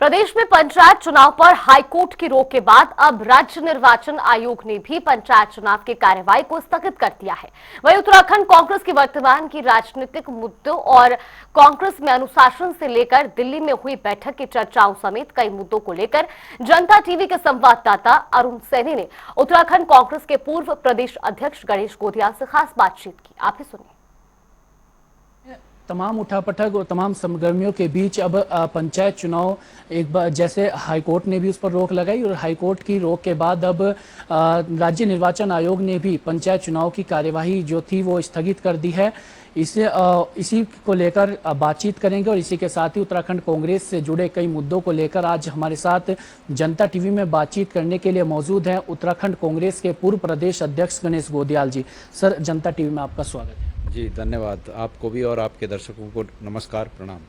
प्रदेश में पंचायत चुनाव पर हाईकोर्ट की रोक के बाद अब राज्य निर्वाचन आयोग ने भी पंचायत चुनाव की कार्यवाही को स्थगित कर दिया है। वहीं उत्तराखंड कांग्रेस की वर्तमान की राजनीतिक मुद्दों और कांग्रेस में अनुशासन से लेकर दिल्ली में हुई बैठक की चर्चाओं समेत कई मुद्दों को लेकर जनता टीवी के संवाददाता अरुण सैनी ने उत्तराखंड कांग्रेस के पूर्व प्रदेश अध्यक्ष गणेश गोदियाल से खास बातचीत की। आप ही सुनिए। तमाम उठापटक और तमाम सरगर्मियों के बीच अब पंचायत चुनाव एक बार जैसे हाईकोर्ट ने भी उस पर रोक लगाई और हाईकोर्ट की रोक के बाद अब राज्य निर्वाचन आयोग ने भी पंचायत चुनाव की कार्यवाही जो थी वो स्थगित कर दी है। इसी को लेकर बातचीत करेंगे और इसी के साथ ही उत्तराखंड कांग्रेस से जुड़े कई मुद्दों को लेकर आज हमारे साथ जनता टीवी में बातचीत करने के लिए मौजूद हैं उत्तराखंड कांग्रेस के पूर्व प्रदेश अध्यक्ष गणेश गोदियाल जी। सर, जनता टीवी में आपका स्वागत है। जी धन्यवाद, आपको भी और आपके दर्शकों को नमस्कार, प्रणाम।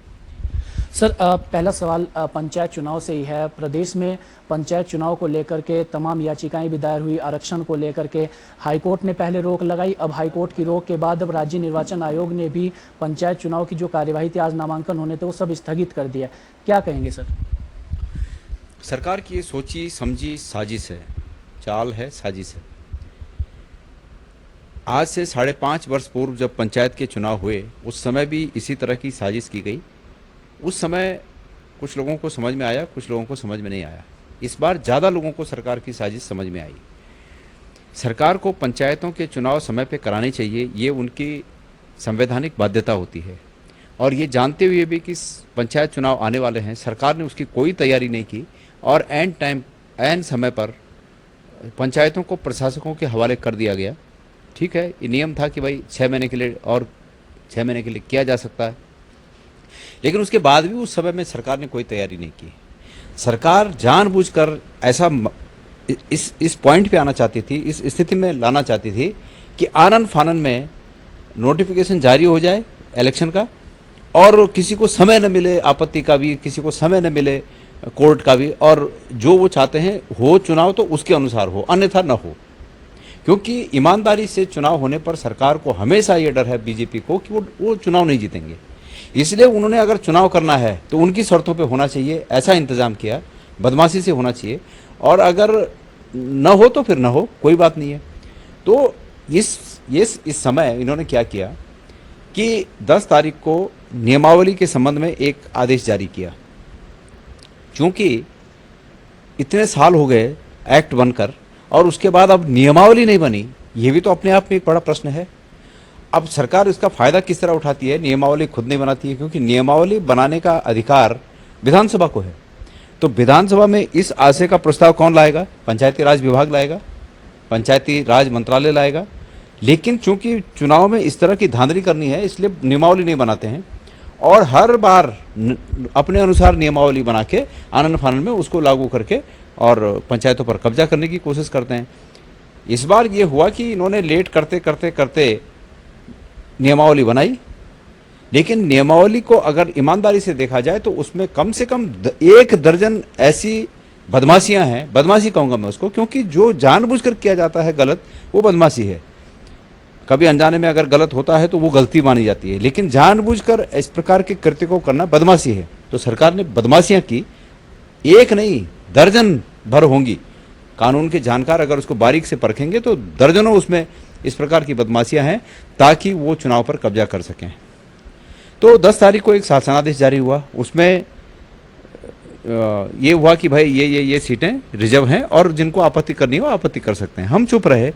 सर, पहला सवाल पंचायत चुनाव से ही है। प्रदेश में पंचायत चुनाव को लेकर के तमाम याचिकाएं भी दायर हुई, आरक्षण को लेकर के हाईकोर्ट ने पहले रोक लगाई। अब हाईकोर्ट की रोक के बाद अब राज्य निर्वाचन आयोग ने भी पंचायत चुनाव की जो कार्यवाही थी, आज नामांकन होने थे, वो सब स्थगित कर दिया। क्या कहेंगे सर? सरकार की ये सोची समझी साजिश है, चाल है, साजिश है। आज से 5.5 वर्ष पूर्व जब पंचायत के चुनाव हुए, उस समय भी इसी तरह की साजिश की गई। उस समय कुछ लोगों को समझ में आया, कुछ लोगों को समझ में नहीं आया। इस बार ज़्यादा लोगों को सरकार की साजिश समझ में आई। सरकार को पंचायतों के चुनाव समय पे कराने चाहिए, ये उनकी संवैधानिक बाध्यता होती है। और ये जानते हुए भी कि पंचायत चुनाव आने वाले हैं, सरकार ने उसकी कोई तैयारी नहीं की और एन समय पर पंचायतों को प्रशासकों के हवाले कर दिया गया। ठीक है, ये नियम था कि भाई 6 महीने के लिए और 6 महीने के लिए किया जा सकता है, लेकिन उसके बाद भी उस समय में सरकार ने कोई तैयारी नहीं की। सरकार जानबूझकर ऐसा इस पॉइंट पे आना चाहती थी, इस स्थिति में लाना चाहती थी कि आनन फानन में नोटिफिकेशन जारी हो जाए इलेक्शन का और किसी को समय न मिले आपत्ति का भी, किसी को समय न मिले कोर्ट का भी, और जो वो चाहते हैं हो चुनाव तो उसके अनुसार हो, अन्यथा न हो। क्योंकि ईमानदारी से चुनाव होने पर सरकार को हमेशा ये डर है बीजेपी को कि वो चुनाव नहीं जीतेंगे। इसलिए उन्होंने अगर चुनाव करना है तो उनकी शर्तों पे होना चाहिए, ऐसा इंतजाम किया, बदमाशी से होना चाहिए, और अगर न हो तो फिर न हो, कोई बात नहीं है। तो इस समय इन्होंने क्या किया कि 10 तारीख को नियमावली के संबंध में एक आदेश जारी किया। चूँकि इतने साल हो गए एक्ट बनकर और उसके बाद अब नियमावली नहीं बनी, ये भी तो अपने आप में एक बड़ा प्रश्न है। अब सरकार इसका फ़ायदा किस तरह उठाती है? नियमावली खुद नहीं बनाती है, क्योंकि नियमावली बनाने का अधिकार विधानसभा को है। तो विधानसभा में इस आशय का प्रस्ताव कौन लाएगा? पंचायती राज विभाग लाएगा, पंचायती राज मंत्रालय लाएगा। लेकिन चूंकि चुनाव में इस तरह की धांधली करनी है, इसलिए नियमावली नहीं बनाते हैं और हर बार अपने अनुसार नियमावली बना के आनन फानन में उसको लागू करके और पंचायतों पर कब्जा करने की कोशिश करते हैं। इस बार ये हुआ कि इन्होंने लेट करते करते करते नियमावली बनाई, लेकिन नियमावली को अगर ईमानदारी से देखा जाए तो उसमें कम से कम 1 दर्जन ऐसी बदमाशियां हैं। बदमाशी कहूँगा मैं उसको, क्योंकि जो जानबूझकर किया जाता है गलत, वो बदमाशी है। कभी अनजाने में अगर गलत होता है तो वो गलती मानी जाती है, लेकिन जानबूझकर इस प्रकार के कृत्य को करना बदमाशी है। तो सरकार ने बदमाशियां की, एक नहीं दर्जन भर होंगी। कानून के जानकार अगर उसको बारीक से परखेंगे तो दर्जनों उसमें इस प्रकार की बदमाशियां हैं, ताकि वो चुनाव पर कब्जा कर सकें। तो 10 तारीख को एक शासनादेश जारी हुआ। उसमें ये हुआ कि भाई ये सीटें रिजर्व हैं और जिनको आपत्ति करनी हो आपत्ति कर सकते हैं। हम चुप रहे,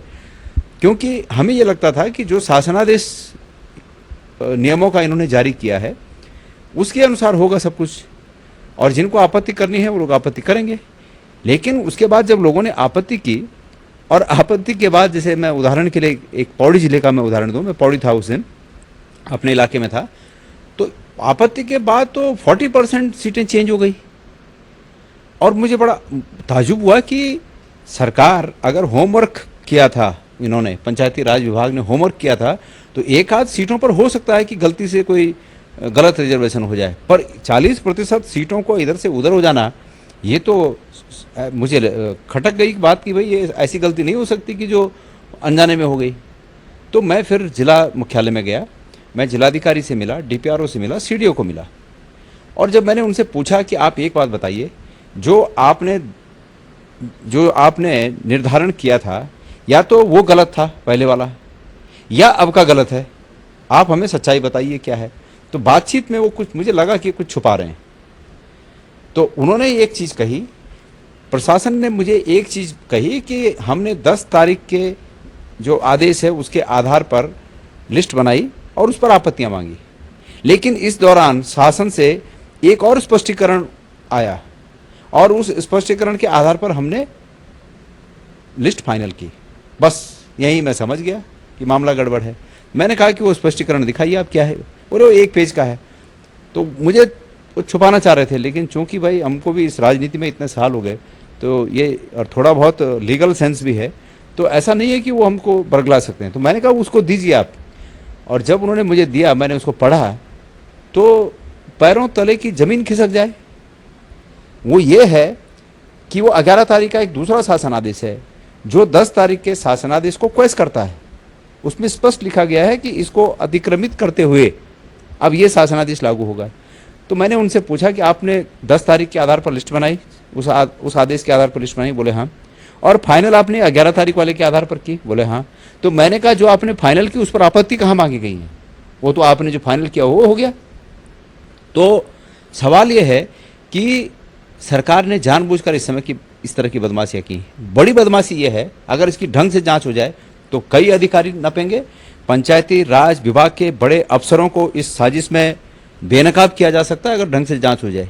क्योंकि हमें ये लगता था कि जो शासनादेश नियमों का इन्होंने जारी किया है उसके अनुसार होगा सब कुछ, और जिनको आपत्ति करनी है वो लोग आपत्ति करेंगे। लेकिन उसके बाद जब लोगों ने आपत्ति की, और आपत्ति के बाद, जैसे मैं उदाहरण के लिए एक पौड़ी जिले का मैं उदाहरण दूं, मैं पौड़ी था उस दिन, अपने इलाके में था, तो आपत्ति के बाद तो 40% सीटें चेंज हो गई। और मुझे बड़ा ताज्जुब हुआ कि सरकार अगर होमवर्क किया था, इन्होंने पंचायती राज विभाग ने होमवर्क किया था, तो एक आध सीटों पर हो सकता है कि गलती से कोई गलत रिजर्वेशन हो जाए, पर 40% सीटों को इधर से उधर हो जाना, ये तो मुझे खटक गई बात कि भाई ये ऐसी गलती नहीं हो सकती कि जो अनजाने में हो गई। तो मैं फिर जिला मुख्यालय में गया, मैं जिलाधिकारी से मिला, डीपीआरओ से मिला, सीडीओ को मिला, और जब मैंने उनसे पूछा कि आप एक बात बताइए, जो आपने निर्धारण किया था, या तो वो गलत था पहले वाला, या अब का गलत है, आप हमें सच्चाई बताइए क्या है। तो बातचीत में वो कुछ, मुझे लगा कि कुछ छुपा रहे हैं। तो उन्होंने एक चीज़ कही, प्रशासन ने मुझे एक चीज़ कही कि हमने 10 तारीख के जो आदेश है उसके आधार पर लिस्ट बनाई और उस पर आपत्तियां मांगी, लेकिन इस दौरान शासन से एक और स्पष्टीकरण आया और उस स्पष्टीकरण के आधार पर हमने लिस्ट फाइनल की। बस यही मैं समझ गया कि मामला गड़बड़ है। मैंने कहा कि वो स्पष्टीकरण दिखाइए आप क्या है, बोले वो 1 पेज का है। तो मुझे वो छुपाना चाह रहे थे, लेकिन चूंकि भाई हमको भी इस राजनीति में इतने साल हो गए, तो ये और थोड़ा बहुत लीगल सेंस भी है, तो ऐसा नहीं है कि वो हमको बरगला सकते हैं। तो मैंने कहा उसको दीजिए आप। और जब उन्होंने मुझे दिया, मैंने उसको पढ़ा, तो पैरों तले की जमीन खिसक जाए। वो ये है कि वो 11 तारीख का एक दूसरा शासन आदेश है जो 10 तारीख के शासनादेश को क्वेश्चन करता है। उसमें स्पष्ट लिखा गया है कि इसको अतिक्रमित करते हुए अब ये शासनादेश लागू होगा। तो मैंने उनसे पूछा कि आपने 10 तारीख के आधार पर लिस्ट बनाई, उस आदेश के आधार पर लिस्ट बनाई? बोले हाँ। और फाइनल आपने 11 तारीख वाले के आधार पर की? बोले हाँ। तो मैंने कहा जो आपने फाइनल की उस पर आपत्ति कहाँ मांगी गई है? वो तो आपने जो फाइनल किया वो हो गया। तो सवाल ये है कि सरकार ने जानबूझकर इस समय की इस तरह की बदमाशियां की। बड़ी बदमाशी ये है, अगर इसकी ढंग से जांच हो जाए तो कई अधिकारी नपेंगे। पंचायती राज विभाग के बड़े अफसरों को इस साजिश में बेनकाब किया जा सकता है अगर ढंग से जांच हो जाए।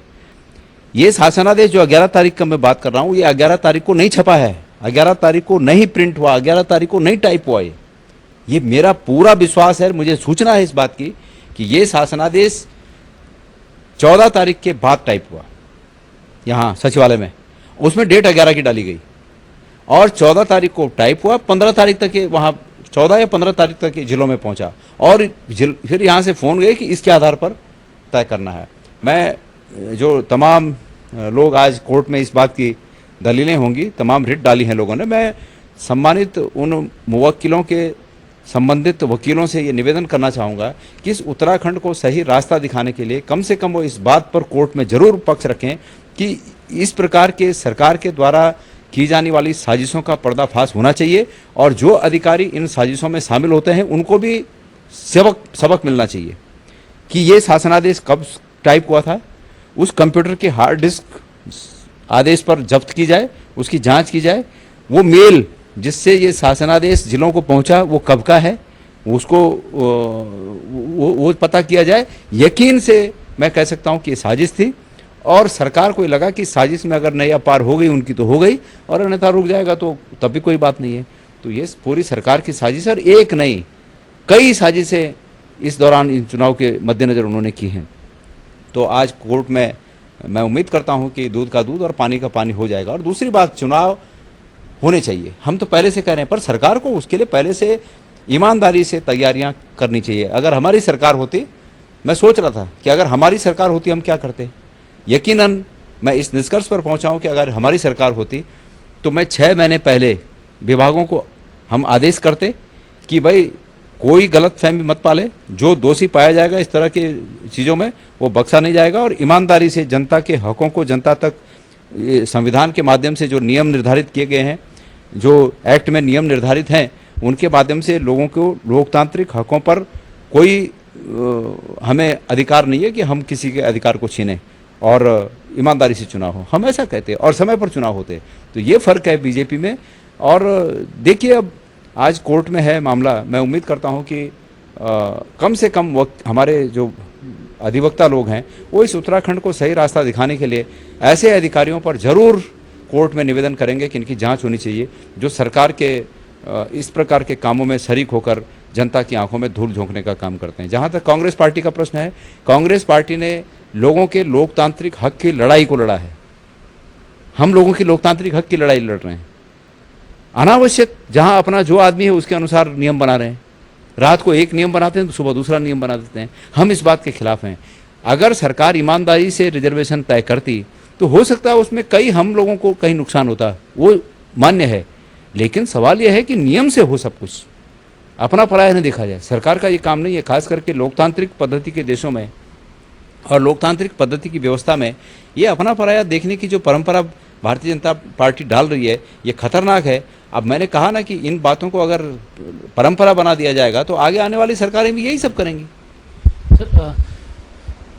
ये शासनादेश जो 11 तारीख का मैं बात कर रहा हूं, ये 11 तारीख को नहीं छपा है, 11 तारीख को नहीं प्रिंट हुआ, 11 तारीख को नहीं टाइप हुआ। ये मेरा पूरा विश्वास है, मुझे सूचना है इस बात की कि ये शासनादेश 14 तारीख के बाद टाइप हुआ यहाँ सचिवालय में। उसमें डेट 11 की डाली गई और 14 तारीख को टाइप हुआ, 15 तारीख तक वहाँ 14 या 15 तारीख तक जिलों में पहुंचा और फिर यहाँ से फ़ोन गए कि इसके आधार पर तय करना है। मैं जो तमाम लोग आज कोर्ट में इस बात की दलीलें होंगी, तमाम रिट डाली हैं लोगों ने, मैं सम्मानित उन मुवक्किलों के संबंधित वकीलों से ये निवेदन करना चाहूँगा कि इस उत्तराखंड को सही रास्ता दिखाने के लिए कम से कम वो इस बात पर कोर्ट में ज़रूर पक्ष रखें कि इस प्रकार के सरकार के द्वारा की जाने वाली साजिशों का पर्दाफाश होना चाहिए और जो अधिकारी इन साजिशों में शामिल होते हैं उनको भी सबक मिलना चाहिए कि ये शासनादेश कब टाइप हुआ था, उस कंप्यूटर के हार्ड डिस्क आदेश पर जब्त की जाए, उसकी जांच की जाए, वो मेल जिससे ये शासनादेश जिलों को पहुंचा वो कब का है उसको वो पता किया जाए। यकीन से मैं कह सकता हूं कि ये साजिश थी और सरकार को लगा कि साजिश में अगर नैया पार हो गई उनकी तो हो गई और अन्यथा रुक जाएगा तो तब भी कोई बात नहीं है। तो ये पूरी सरकार की साजिश और एक नहीं कई साजिशें इस दौरान इन चुनाव के मद्देनज़र उन्होंने की हैं। तो आज कोर्ट में मैं उम्मीद करता हूं कि दूध का दूध और पानी का पानी हो जाएगा। और दूसरी बात, चुनाव होने चाहिए, हम तो पहले से कह रहे हैं, पर सरकार को उसके लिए पहले से ईमानदारी से तैयारियां करनी चाहिए। अगर हमारी सरकार होती, मैं सोच रहा था कि अगर हमारी सरकार होती हम क्या करते। यकीनन मैं इस निष्कर्ष पर पहुंचा हूं कि अगर हमारी सरकार होती तो मैं 6 महीने पहले विभागों को हम आदेश करते कि भाई कोई गलतफहमी मत पाले, जो दोषी पाया जाएगा इस तरह की चीज़ों में वो बख्शा नहीं जाएगा और ईमानदारी से जनता के हकों को जनता तक संविधान के माध्यम से जो नियम निर्धारित किए गए हैं, जो एक्ट में नियम निर्धारित हैं, उनके माध्यम से लोगों को लोकतांत्रिक हकों पर कोई हमें अधिकार नहीं है कि हम किसी के अधिकार को छीनें और ईमानदारी से चुनाव हो। हम ऐसा कहते हैं और समय पर चुनाव होते। तो ये फ़र्क है बीजेपी में। और देखिए अब आज कोर्ट में है मामला, मैं उम्मीद करता हूँ कि कम से कम वक्त हमारे जो अधिवक्ता लोग हैं वो इस उत्तराखंड को सही रास्ता दिखाने के लिए ऐसे अधिकारियों पर ज़रूर कोर्ट में निवेदन करेंगे कि इनकी जांच होनी चाहिए जो सरकार के इस प्रकार के कामों में शरीक होकर जनता की आंखों में धूल झोंकने का काम करते हैं। जहां तक कांग्रेस पार्टी का प्रश्न है, कांग्रेस पार्टी ने लोगों के लोकतांत्रिक हक की लड़ाई को लड़ा है। हम लोगों की लोकतांत्रिक हक की लड़ाई लड़ रहे हैं। अनावश्यक जहां अपना जो आदमी है उसके अनुसार नियम बना रहे हैं। रात को एक नियम बनाते हैं तो सुबह दूसरा नियम बना देते हैं। हम इस बात के खिलाफ हैं। अगर सरकार ईमानदारी से रिजर्वेशन तय करती तो हो सकता है उसमें कई हम लोगों को कहीं नुकसान होता, वो मान्य है, लेकिन सवाल यह है कि नियम से हो सब कुछ, अपना पराया न देखा जाए। सरकार का ये काम नहीं है, खास करके लोकतांत्रिक पद्धति के देशों में और लोकतांत्रिक पद्धति की व्यवस्था में ये अपना पराया देखने की जो परंपरा भारतीय जनता पार्टी डाल रही है, ये खतरनाक है। अब मैंने कहा ना कि इन बातों को अगर परंपरा बना दिया जाएगा तो आगे आने वाली सरकारें भी यही सब करेंगी। सर,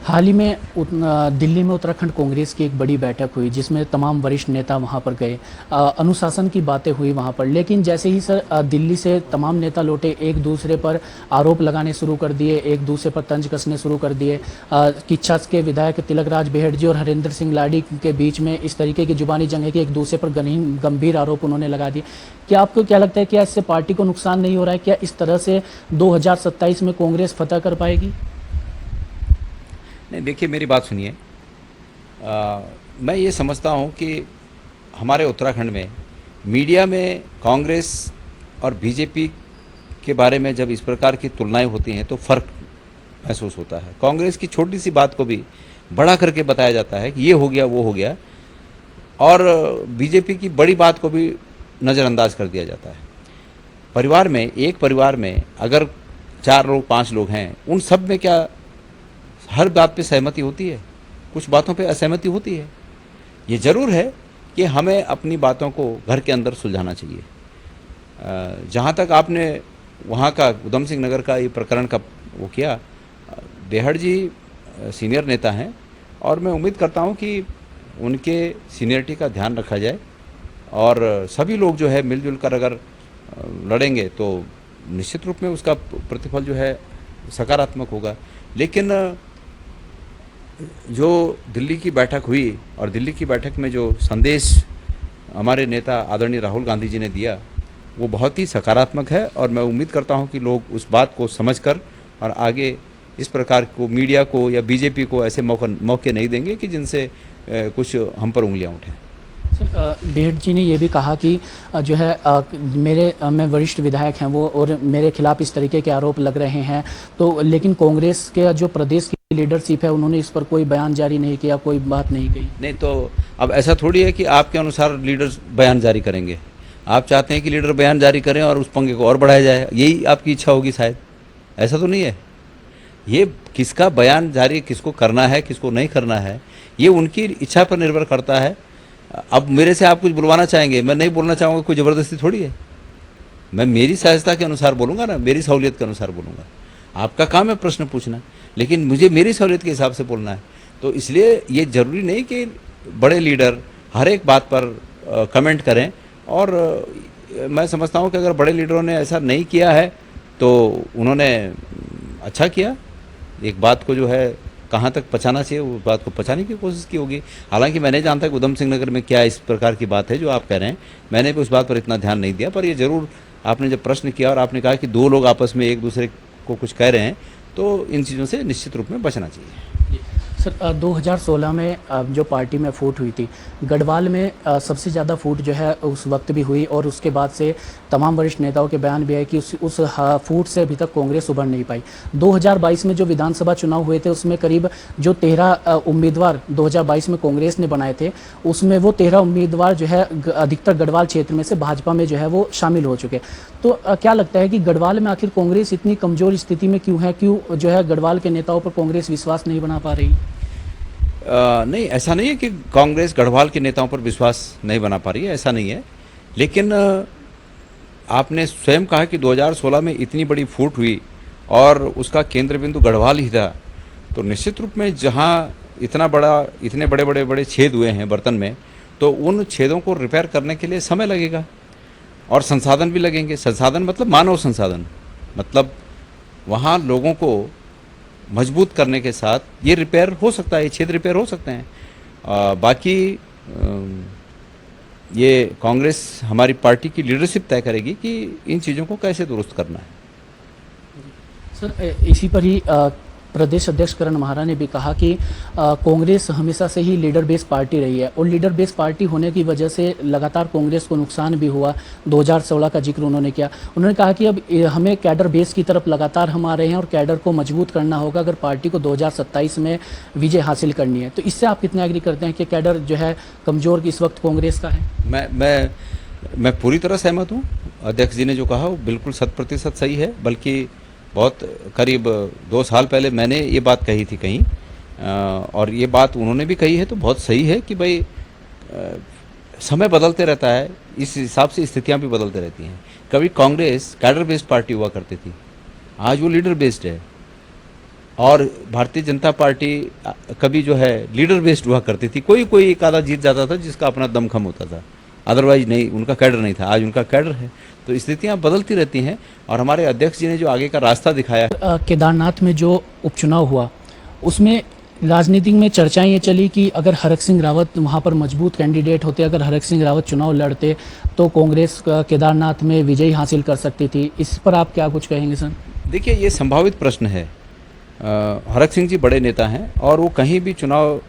हाल ही में दिल्ली में उत्तराखंड कांग्रेस की एक बड़ी बैठक हुई जिसमें तमाम वरिष्ठ नेता वहां पर गए, अनुशासन की बातें हुई वहां पर, लेकिन जैसे ही सर दिल्ली से तमाम नेता लौटे एक दूसरे पर आरोप लगाने शुरू कर दिए, एक दूसरे पर तंज कसने शुरू कर दिए। किच्छास के विधायक तिलकराज बेहड़ जी और हरेंद्र सिंह लाडी के बीच में इस तरीके की जुबानी जंग है कि एक दूसरे पर गंभीर आरोप उन्होंने लगा दिए। क्या आपको क्या लगता है, क्या इससे पार्टी को नुकसान नहीं हो रहा है? क्या इस तरह से 2027 में कांग्रेस फतह कर पाएगी? नहीं, देखिए मेरी बात सुनिए। मैं ये समझता हूँ कि हमारे उत्तराखंड में मीडिया में कांग्रेस और बीजेपी के बारे में जब इस प्रकार की तुलनाएं होती हैं तो फ़र्क महसूस होता है। कांग्रेस की छोटी सी बात को भी बड़ा करके बताया जाता है कि ये हो गया वो हो गया, और बीजेपी की बड़ी बात को भी नज़रअंदाज कर दिया जाता है। परिवार में, एक परिवार में अगर 4 लोग 5 लोग हैं, उन सब में क्या हर बात पे सहमति होती है? कुछ बातों पे असहमति होती है। ये ज़रूर है कि हमें अपनी बातों को घर के अंदर सुलझाना चाहिए। जहाँ तक आपने वहाँ का उधम सिंह नगर का ये प्रकरण का वो किया, बेहड़ जी सीनियर नेता हैं और मैं उम्मीद करता हूँ कि उनके सीनियरिटी का ध्यान रखा जाए और सभी लोग जो है मिलजुल कर अगर लड़ेंगे तो निश्चित रूप में उसका प्रतिफल जो है सकारात्मक होगा। लेकिन जो दिल्ली की बैठक हुई और दिल्ली की बैठक में जो संदेश हमारे नेता आदरणीय राहुल गांधी जी ने दिया, वो बहुत ही सकारात्मक है और मैं उम्मीद करता हूं कि लोग उस बात को समझकर और आगे इस प्रकार को मीडिया को या बीजेपी को ऐसे मौके नहीं देंगे कि जिनसे कुछ हम पर उंगलियां उठें। बेहड़ जी ने ये भी कहा कि जो है मैं वरिष्ठ विधायक हैं वो और मेरे खिलाफ इस तरीके के आरोप लग रहे हैं, तो लेकिन कांग्रेस के जो प्रदेश की लीडरशिप है उन्होंने इस पर कोई बयान जारी नहीं किया, कोई बात नहीं कही। नहीं, तो अब ऐसा थोड़ी है कि आपके अनुसार लीडर बयान जारी करेंगे। आप चाहते हैं कि लीडर बयान जारी करें और उस पंगे को और बढ़ाया जाए, यही आपकी इच्छा होगी शायद। ऐसा तो नहीं है। ये किसका बयान जारी किसको करना है किसको नहीं करना है, ये उनकी इच्छा पर निर्भर करता है। अब मेरे से आप कुछ बुलवाना चाहेंगे, मैं नहीं बोलना चाहूँगा, कोई ज़बरदस्ती थोड़ी है। मैं मेरी सहजता के अनुसार बोलूँगा ना, मेरी सहूलियत के अनुसार बोलूँगा। आपका काम है प्रश्न पूछना, लेकिन मुझे मेरी सहूलियत के हिसाब से बोलना है। तो इसलिए ये ज़रूरी नहीं कि बड़े लीडर हर एक बात पर कमेंट करें, और मैं समझता हूँ कि अगर बड़े लीडरों ने ऐसा नहीं किया है तो उन्होंने अच्छा किया। एक बात को जो है कहाँ तक पहुँचाना चाहिए उस बात को पहुँचाने की कोशिश की होगी। हालांकि मैं नहीं जानता कि उधम सिंह नगर में क्या इस प्रकार की बात है जो आप कह रहे हैं, मैंने भी उस बात पर इतना ध्यान नहीं दिया। पर ये ज़रूर आपने जब प्रश्न किया और आपने कहा कि 2 लोग आपस में एक दूसरे को कुछ कह रहे हैं, तो इन चीज़ों से निश्चित रूप में बचना चाहिए। सर 2016 में जो पार्टी में फूट हुई थी, गढ़वाल में सबसे ज़्यादा फूट जो है उस वक्त भी हुई और उसके बाद से तमाम वरिष्ठ नेताओं के बयान भी है कि उस फूट से अभी तक कांग्रेस उभर नहीं पाई। 2022 में जो विधानसभा चुनाव हुए थे उसमें करीब जो 13 उम्मीदवार 2022 में कांग्रेस ने बनाए थे, उसमें वो 13 उम्मीदवार जो है अधिकतर गढ़वाल क्षेत्र में से भाजपा में जो है वो शामिल हो चुके। तो क्या लगता है कि गढ़वाल में आखिर कांग्रेस इतनी कमज़ोर स्थिति में क्यों है? क्यों जो है गढ़वाल के नेताओं पर कांग्रेस विश्वास नहीं बना पा रही? नहीं, ऐसा नहीं है कि कांग्रेस गढ़वाल के नेताओं पर विश्वास नहीं बना पा रही है, ऐसा नहीं है। लेकिन आपने स्वयं कहा कि 2016 में इतनी बड़ी फूट हुई और उसका केंद्र बिंदु गढ़वाल ही था, तो निश्चित रूप में जहां इतने बड़े छेद हुए हैं बर्तन में, तो उन छेदों को रिपेयर करने के लिए समय लगेगा और संसाधन भी लगेंगे। संसाधन मतलब मानव संसाधन, मतलब वहाँ लोगों को मजबूत करने के साथ ये रिपेयर हो सकता है, ये छेद रिपेयर हो सकते हैं। बाकी ये कांग्रेस हमारी पार्टी की लीडरशिप तय करेगी कि इन चीज़ों को कैसे दुरुस्त करना है। सर इसी पर ही प्रदेश अध्यक्ष करण महारा ने भी कहा कि कांग्रेस हमेशा से ही लीडर बेस पार्टी रही है और लीडर बेस पार्टी होने की वजह से लगातार कांग्रेस को नुकसान भी हुआ। 2016 का जिक्र उन्होंने किया। उन्होंने कहा कि अब हमें कैडर बेस की तरफ लगातार हम आ रहे हैं और कैडर को मजबूत करना होगा अगर पार्टी को 2027 में विजय हासिल करनी है। तो इससे आप कितना एग्री करते हैं कि कैडर जो है कमज़ोर इस वक्त कांग्रेस का है? मैं पूरी तरह सहमत हूँ। अध्यक्ष जी ने जो कहा वो बिल्कुल 100% सही है। बल्कि बहुत करीब 2 साल पहले मैंने ये बात कही थी कहीं और ये बात उन्होंने भी कही है तो बहुत सही है कि भाई समय बदलते रहता है, इस हिसाब से स्थितियां भी बदलते रहती हैं। कभी कांग्रेस कैडर बेस्ड पार्टी हुआ करती थी, आज वो लीडर बेस्ड है। और भारतीय जनता पार्टी कभी जो है लीडर बेस्ड हुआ करती थी, कोई एक आधा जीत जाता था जिसका अपना दमखम होता था, अदरवाइज नहीं, उनका कैडर नहीं था। आज उनका कैडर है, तो स्थितियां बदलती रहती हैं। और हमारे अध्यक्ष जी ने जो आगे का रास्ता दिखाया, केदारनाथ में जो उपचुनाव हुआ उसमें राजनीति में चर्चाएं ये चली कि अगर हरक सिंह रावत वहां पर मजबूत कैंडिडेट होते, अगर हरक सिंह रावत चुनाव लड़ते तो कांग्रेस केदारनाथ में विजय हासिल कर सकती थी। इस पर आप क्या कुछ कहेंगे सर? देखिए ये संभावित प्रश्न है। हरक सिंह जी बड़े नेता हैं और वो कहीं भी चुनाव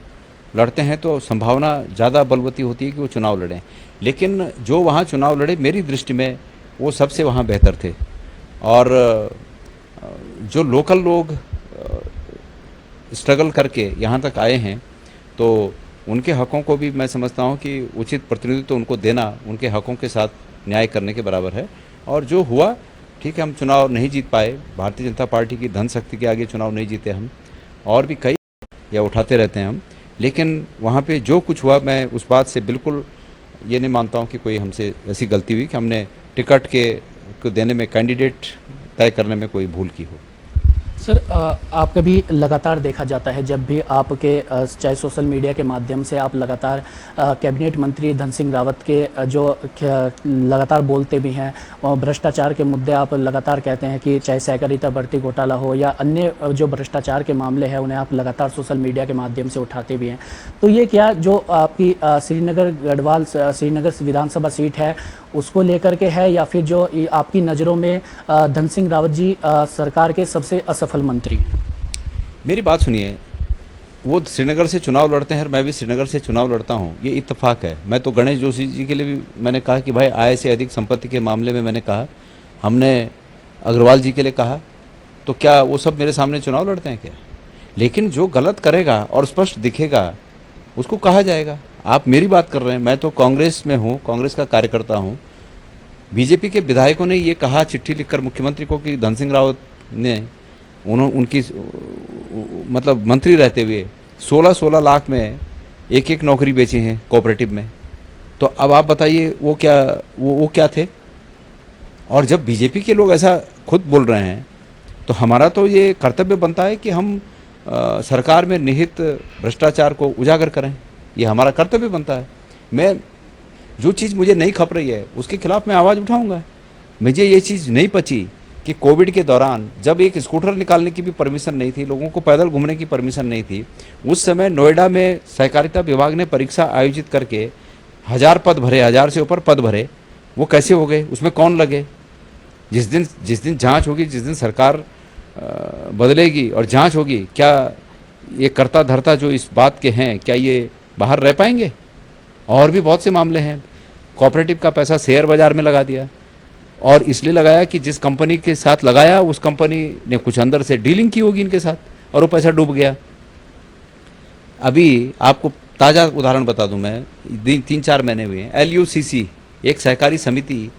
लड़ते हैं तो संभावना ज़्यादा बलवती होती है कि वो चुनाव लड़ें। लेकिन जो वहाँ चुनाव लड़े, मेरी दृष्टि में वो सबसे वहाँ बेहतर थे। और जो लोकल लोग स्ट्रगल करके यहाँ तक आए हैं, तो उनके हकों को भी मैं समझता हूँ कि उचित प्रतिनिधित्व उनको देना उनके हकों के साथ न्याय करने के बराबर है। और जो हुआ, ठीक है, हम चुनाव नहीं जीत पाए, भारतीय जनता पार्टी की धन शक्ति के आगे चुनाव नहीं जीते हम, और भी कई या उठाते रहते हैं हम, लेकिन वहाँ पे जो कुछ हुआ, मैं उस बात से बिल्कुल ये नहीं मानता हूँ कि कोई हमसे ऐसी गलती हुई कि हमने टिकट को देने में, कैंडिडेट तय करने में कोई भूल की हो। सर, आपका भी लगातार देखा जाता है, जब भी आपके चाहे सोशल मीडिया के माध्यम से आप लगातार कैबिनेट मंत्री धन सिंह रावत के जो लगातार बोलते भी हैं, और भ्रष्टाचार के मुद्दे आप लगातार कहते हैं कि चाहे सहकारिता भर्ती घोटाला हो या अन्य जो भ्रष्टाचार के मामले हैं उन्हें आप लगातार सोशल मीडिया के माध्यम से उठाते भी हैं। तो ये क्या जो आपकी श्रीनगर गढ़वाल श्रीनगर विधानसभा सीट है उसको लेकर के है, या फिर जो आपकी नज़रों में धन सिंह रावत जी सरकार के सबसे असफल मंत्री? मेरी बात सुनिए, वो श्रीनगर से चुनाव लड़ते हैं और मैं भी श्रीनगर से चुनाव लड़ता हूँ, ये इत्तेफाक है। मैं तो गणेश जोशी जी के लिए भी मैंने कहा कि भाई आय से अधिक संपत्ति के मामले में मैंने कहा, हमने अग्रवाल जी के लिए कहा, तो क्या वो सब मेरे सामने चुनाव लड़ते हैं क्या? लेकिन जो गलत करेगा और स्पष्ट दिखेगा उसको कहा जाएगा। आप मेरी बात कर रहे हैं, मैं तो कांग्रेस में हूँ, कांग्रेस का कार्यकर्ता हूँ। बीजेपी के विधायकों ने ये कहा चिट्ठी लिखकर मुख्यमंत्री को कि धन सिंह रावत ने उनकी मतलब मंत्री रहते हुए 16-16 लाख में एक नौकरी बेची हैं कोऑपरेटिव में। तो अब आप बताइए वो क्या थे? और जब बीजेपी के लोग ऐसा खुद बोल रहे हैं तो हमारा तो ये कर्तव्य बनता है कि हम सरकार में निहित भ्रष्टाचार को उजागर करें, ये हमारा कर्तव्य बनता है। मैं जो चीज़ मुझे नहीं खप रही है उसके खिलाफ मैं आवाज़ उठाऊंगा। मुझे ये चीज़ नहीं पची कि कोविड के दौरान जब एक स्कूटर निकालने की भी परमिशन नहीं थी, लोगों को पैदल घूमने की परमिशन नहीं थी, उस समय नोएडा में सहकारिता विभाग ने परीक्षा आयोजित करके 1000 पद भरे, 1000 से ऊपर पद भरे। वो कैसे हो गए? उसमें कौन लगे? जिस दिन जांच होगी, जिस दिन सरकार बदलेगी और जांच होगी, क्या ये कर्ता धर्ता जो इस बात के हैं क्या ये बाहर रह पाएंगे? और भी बहुत से मामले हैं। कोऑपरेटिव का पैसा शेयर बाजार में लगा दिया, और इसलिए लगाया कि जिस कंपनी के साथ लगाया उस कंपनी ने कुछ अंदर से डीलिंग की होगी इनके साथ और वो पैसा डूब गया। अभी आपको ताज़ा उदाहरण बता दूं मैं, 3-4 महीने हुए हैं, LUCC एक सहकारी समिति,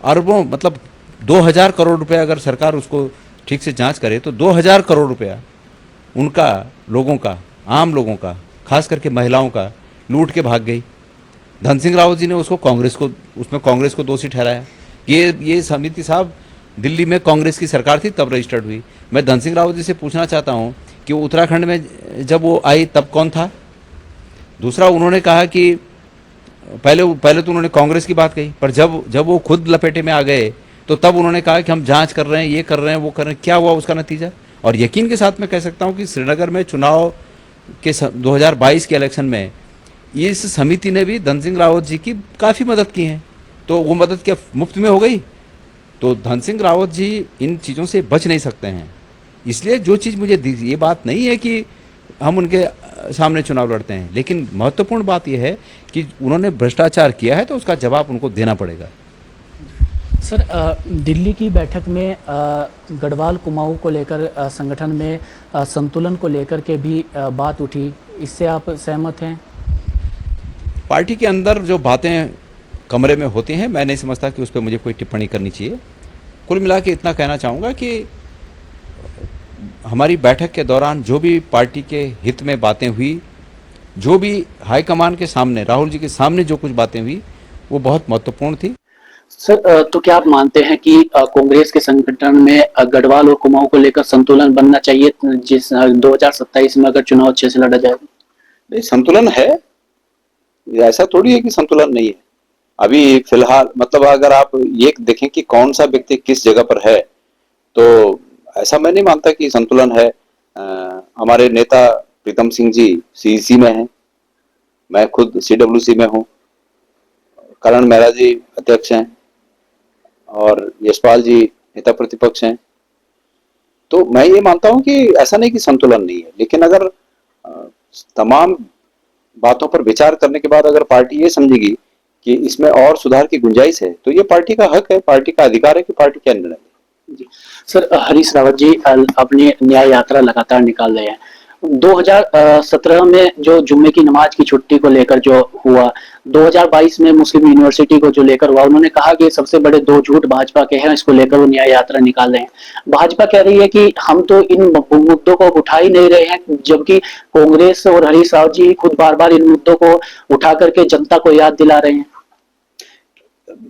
अरबों मतलब 2000 करोड़ रुपया अगर सरकार उसको ठीक से जांच करे तो 2000 करोड़ रुपया उनका, लोगों का, आम लोगों का, खास करके महिलाओं का लूट के भाग गई। धन सिंह रावत जी ने उसमें कांग्रेस को दोषी ठहराया। ये समिति साहब दिल्ली में कांग्रेस की सरकार थी तब रजिस्टर्ड हुई। मैं धन सिंह रावत जी से पूछना चाहता हूं कि वो उत्तराखंड में जब वो आई तब कौन था? दूसरा, उन्होंने कहा कि पहले तो उन्होंने कांग्रेस की बात कही, पर जब वो खुद लपेटे में आ गए तो तब उन्होंने कहा कि हम जांच कर रहे हैं, ये कर रहे हैं, वो कर रहे हैं। क्या हुआ उसका नतीजा? और यकीन के साथ मैं कह सकता हूं कि श्रीनगर में चुनाव के 2022 के इलेक्शन में इस समिति ने भी धन सिंह रावत जी की काफ़ी मदद की है। तो वो मदद क्या मुफ्त में हो गई? तो धन सिंह रावत जी इन चीज़ों से बच नहीं सकते हैं। इसलिए जो चीज़ मुझे ये बात नहीं है कि हम उनके सामने चुनाव लड़ते हैं, लेकिन महत्वपूर्ण बात यह है कि उन्होंने भ्रष्टाचार किया है तो उसका जवाब उनको देना पड़ेगा। सर, दिल्ली की बैठक में गढ़वाल कुमाऊं को लेकर संगठन में संतुलन को लेकर के भी बात उठी, इससे आप सहमत हैं? पार्टी के अंदर जो बातें कमरे में होती हैं, मैं नहीं समझता कि उस पर मुझे कोई टिप्पणी करनी चाहिए। कुल मिला के इतना कहना चाहूँगा कि हमारी बैठक के दौरान जो भी पार्टी के हित में बातें हुई, जो भी हाईकमान के सामने, राहुल जी के सामने जो कुछ बातें हुई, वो बहुत महत्वपूर्ण थी। सर, तो क्या आप मानते हैं कि कांग्रेस के संगठन में गढ़वाल और कुमाऊं को लेकर संतुलन बनना चाहिए, जिस 2027 में अगर चुनाव अच्छे से लड़ा जाएगा? नहीं, संतुलन है, ऐसा थोड़ी है कि संतुलन नहीं है। अभी फिलहाल मतलब अगर आप ये देखें कि कौन सा व्यक्ति किस जगह पर है, तो ऐसा मैं नहीं मानता कि संतुलन है। हमारे नेता प्रीतम सिंह जी सीईसी में हैं, मैं खुद सीडब्ल्यूसी में हूँ, करण मेहरा जी अध्यक्ष हैं और यशपाल जी नेता प्रतिपक्ष हैं। तो मैं ये मानता हूँ कि ऐसा नहीं कि संतुलन नहीं है, लेकिन अगर तमाम बातों पर विचार करने के बाद अगर पार्टी ये समझेगी कि इसमें और सुधार की गुंजाइश है, तो ये पार्टी का हक है, पार्टी का अधिकार है कि पार्टी क्या निर्णय ले। सर, हरीश रावत जी अपनी न्याय यात्रा लगातार निकाल रहे हैं। 2017 में जो जुम्मे की नमाज की छुट्टी को लेकर जो हुआ, 2022 में मुस्लिम यूनिवर्सिटी को जो लेकर हुआ, उन्होंने कहा कि सबसे बड़े दो झूठ भाजपा के हैं, इसको लेकर वो न्याय यात्रा निकाल रहे हैं। भाजपा कह रही है कि हम तो इन मुद्दों को उठा ही नहीं रहे हैं, जबकि कांग्रेस और हरीश रावत जी खुद बार बार इन मुद्दों को उठा करके जनता को याद दिला रहे हैं।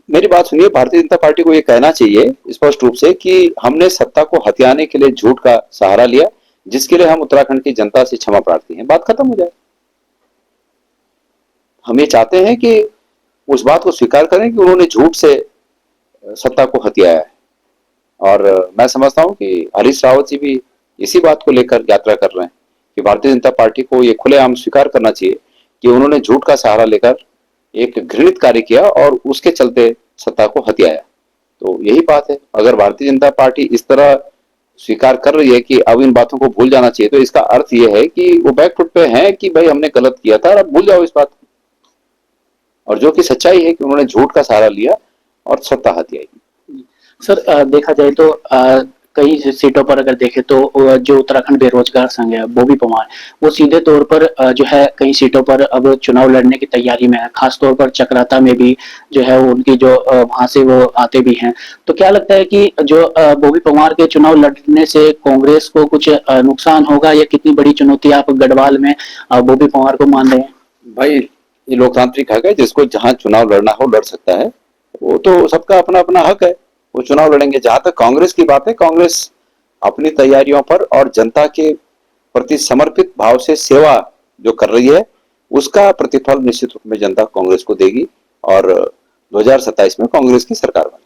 मेरी बात सुनिए, भारतीय जनता पार्टी को यह कहना चाहिए स्पष्ट रूप से कि हमने सत्ता को हथियाने के लिए झूठ का सहारा लिया, जिसके लिए हम उत्तराखंड की जनता से क्षमा प्रार्थी हैं। बात खत्म हो जाए। हम ये चाहते हैं कि उस बात को स्वीकार करें कि उन्होंने झूठ से सत्ता को हथियाया है, और मैं समझता हूं कि हरीश रावत जी भी इसी बात को लेकर यात्रा कर रहे हैं कि भारतीय जनता पार्टी को ये खुलेआम स्वीकार करना चाहिए कि उन्होंने झूठ का सहारा लेकर एक घृणित कार्य किया और उसके चलते सत्ता को हथियाया। तो यही बात है। अगर भारतीय जनता पार्टी इस तरह स्वीकार कर रही है कि अब इन बातों को भूल जाना चाहिए, तो इसका अर्थ यह है कि वो बैकफुट पे हैं कि भाई हमने गलत किया था और अब भूल जाओ इस बात को। और जो कि सच्चाई है कि उन्होंने झूठ का सहारा लिया और सत्ता हथियाई। सर, देखा जाए तो कई सीटों पर अगर देखें तो जो उत्तराखंड बेरोजगार संघ है, बॉबी पवार, वो सीधे तौर पर जो है कई सीटों पर अब चुनाव लड़ने की तैयारी में है। खासतौर पर चक्राता में भी जो है उनकी जो वहां से वो आते भी हैं। तो क्या लगता है कि जो बॉबी पवार के चुनाव लड़ने से कांग्रेस को कुछ नुकसान होगा, या कितनी बड़ी चुनौती आप गढ़वाल में बॉबी पवार को मान रहे हैं? भाई, ये लोकतांत्रिक हक है, जिसको जहां चुनाव लड़ना हो लड़ सकता है। वो तो सबका अपना अपना हक है, वो चुनाव लड़ेंगे। जहां तक कांग्रेस की बात है, कांग्रेस अपनी तैयारियों पर और जनता के प्रति समर्पित भाव से सेवा जो कर रही है, उसका प्रतिफल निश्चित रूप में जनता कांग्रेस को देगी और 2027 में कांग्रेस की सरकार बनेगी।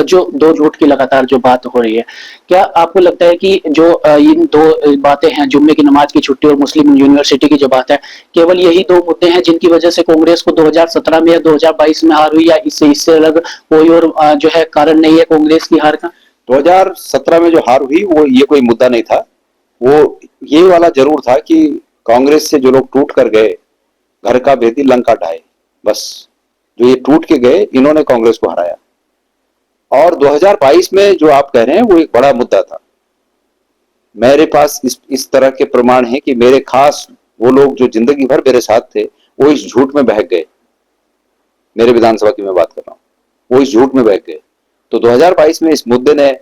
जो दो झूठ की लगातार जो बात हो रही है, क्या आपको लगता है कि जो इन दो बातें हैं, जुम्मे की नमाज की छुट्टी और मुस्लिम यूनिवर्सिटी की जो बात है, केवल यही दो मुद्दे हैं जिनकी वजह से कांग्रेस को 2017 में या 2022 में हार हुई, या इससे अलग कोई और जो है कारण नहीं है कांग्रेस की हार का? 2017 में जो हार हुई वो ये कोई मुद्दा नहीं था। वो ये वाला जरूर था कि कांग्रेस से जो लोग टूट कर गए, घर का भेदी लंका ढाए, बस जो ये टूट के गए, इन्होंने कांग्रेस को हराया। और 2022 में जो आप कह रहे हैं वो एक बड़ा मुद्दा था। मेरे पास इस तरह के प्रमाण हैं कि मेरे खास वो लोग जो जिंदगी भर मेरे साथ थे, वो इस झूठ में बहक गए। मेरे विधानसभा की मैं बात कर रहा हूँ, वो इस झूठ में बहक गए। तो 2022 में इस मुद्दे ने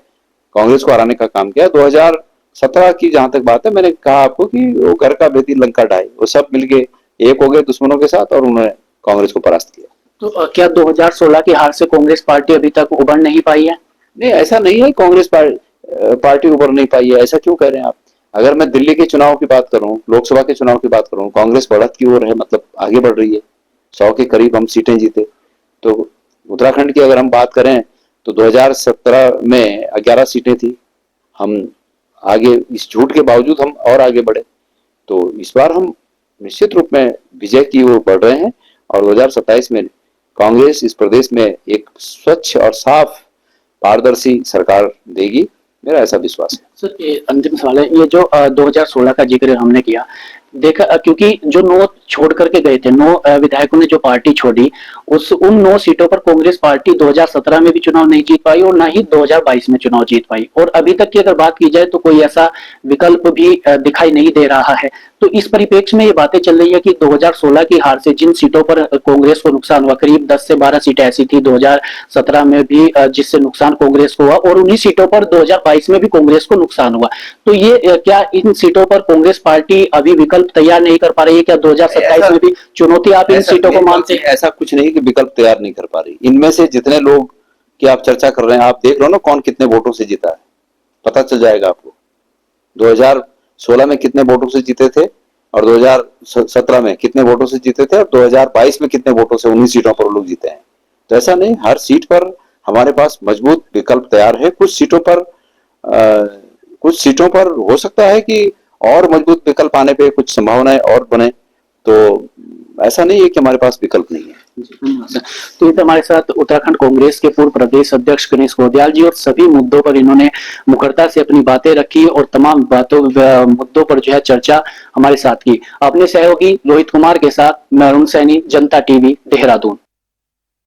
कांग्रेस को हराने का काम किया। 2017 की जहां तक बात है, मैंने कहा आपको कि वो घर का बेटी लंका ढाई, वो सब मिलके एक हो गए दुश्मनों के साथ और उन्होंने कांग्रेस को परास्त किया। तो क्या 2016 की हार से कांग्रेस पार्टी अभी तक उभर नहीं पाई है? नहीं, ऐसा नहीं है कांग्रेस पार्टी उभर नहीं पाई है, ऐसा क्यों कह रहे हैं आप? अगर मैं दिल्ली के चुनाव की बात करूं, लोकसभा के चुनाव की बात करूं, कांग्रेस बढ़त की ओर है, मतलब आगे बढ़ रही है। 100 के करीब हम सीटें जीते। तो उत्तराखंड की अगर हम बात करें तो 2017 में 11 सीटें थी। हम आगे, इस झूठ के बावजूद हम और आगे बढ़े। तो इस बार हम निश्चित रूप में विजय की ओर बढ़ रहे हैं और 2027 में कांग्रेस इस प्रदेश में एक स्वच्छ और साफ पारदर्शी सरकार देगी, मेरा ऐसा विश्वास है। सर, ये अंतिम सवाल है। ये जो 2016 का जिक्र हमने किया, देखा, क्योंकि जो 9 छोड़ करके गए थे, 9 विधायकों ने जो पार्टी छोड़ी, उन 9 सीटों पर कांग्रेस पार्टी 2017 में भी चुनाव नहीं जीत पाई और ना ही 2022 में चुनाव जीत पाई। और अभी तक की अगर बात की जाए तो कोई ऐसा विकल्प भी दिखाई नहीं दे रहा है। तो इस परिप्रेक्ष्य में ये बातें चल रही है कि 2016 की हार से जिन सीटों पर कांग्रेस को नुकसान हुआ, करीब 10 से 12 सीटें ऐसी थी 2017 में भी जिससे नुकसान कांग्रेस को हुआ, और उन्हीं सीटों पर 2022 में भी कांग्रेस को नुकसान हुआ। तो ये क्या इन सीटों पर कांग्रेस पार्टी अभी विकल्प तैयार नहीं कर पा रही है? क्या 2027 में भी चुनौती आप इन सीटों को मानते हैं? ऐसा कुछ नहीं कि विकल्प तैयार नहीं कर पा रही। इनमें से जितने लोग की आप चर्चा कर रहे हैं, आप देख लो ना कौन कितने वोटों से जीता है, पता चल जाएगा आपको। 2016 में कितने वोटों से जीते थे और 2017 में कितने वोटों से जीते थे और 2022 में कितने वोटों से 19 सीटों पर लोग जीते हैं। तो ऐसा नहीं, हर सीट पर हमारे पास मजबूत विकल्प तैयार है। कुछ सीटों पर हो सकता है कि और मजबूत विकल्प आने पे कुछ संभावनाएं और बने, तो ऐसा नहीं है कि हमारे पास विकल्प नहीं है। तो ये हमारे साथ उत्तराखंड कांग्रेस के पूर्व प्रदेश अध्यक्ष गणेश गोदियाल जी, और सभी मुद्दों पर इन्होंने मुखरता से अपनी बातें रखी और तमाम मुद्दों पर जो है चर्चा हमारे साथ की। अपने सहयोगी रोहित कुमार के साथ मैं अरुण सैनी, जनता टीवी, देहरादून।